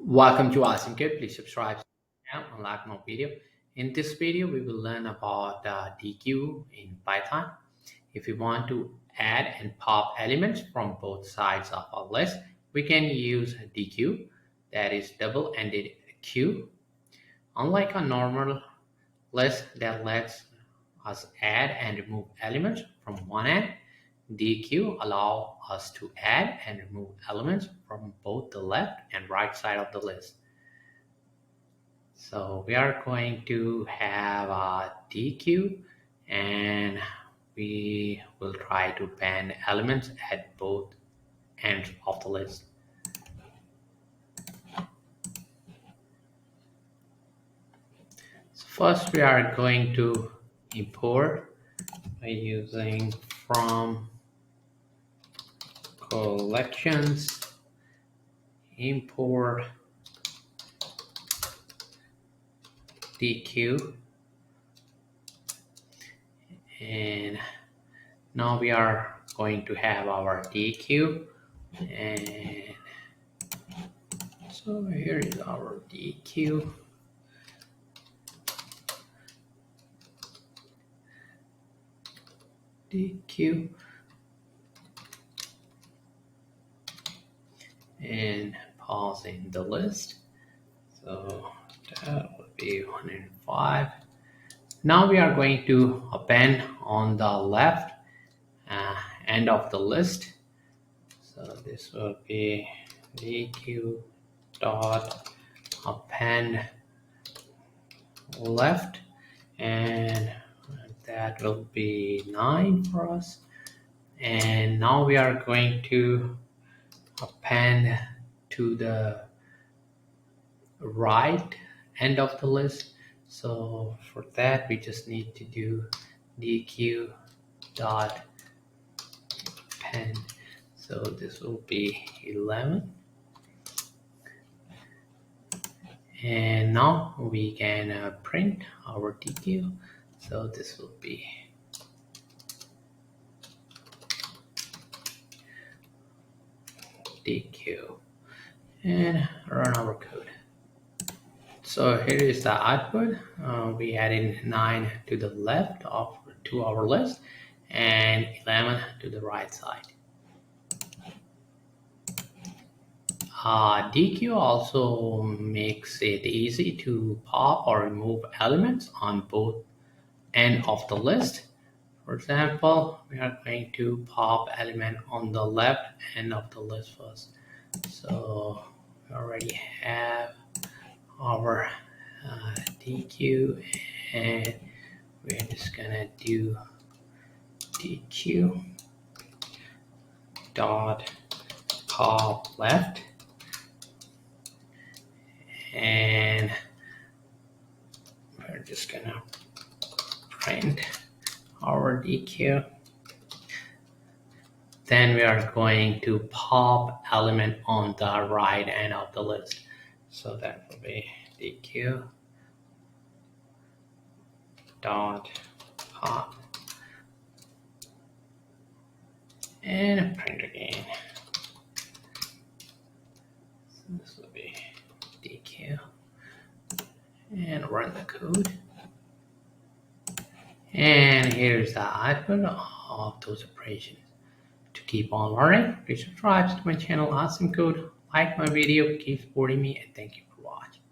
Welcome to Awesome Kid. Please subscribe and like my video. In this video, we will learn about Deque in Python. If we want to add and pop elements from both sides of a list, we can use Deque, that is double-ended queue. Unlike a normal list that lets us add and remove elements from one end, Deque allow us to add and remove elements from both the left and right side of the list. So we are going to have a Deque and we will try to bend elements at both ends of the list. So first we are going to import by using from collections import Deque, and now we are going to have our Deque, and so here is our Deque. And pausing the list, so that would be 105. Now we are going to append on the left end of the list, so this will be Deque dot append left, and that will be 9 for us. And now we are going to append to the right end of the list. So for that, we just need to do Deque dot append. So this will be 11. And now we can print our Deque. So this will be Deque, and run our code. So here is the output. We added 9 to the left of to our list and 11 to the right side. Deque also makes it easy to pop or remove elements on both ends of the list. For example, we are going to pop element on the left end of the list first. So we already have our Deque, and we're just gonna do Deque dot pop left, and we're just gonna print our Deque. Then we are going to pop element on the right end of the list, so that will be Deque dot pop, and print again. So this will be Deque, and run the code. And here's the output of those operations. To keep on learning, please subscribe to my channel Awesome Code, like my video, keep supporting me, and thank you for watching.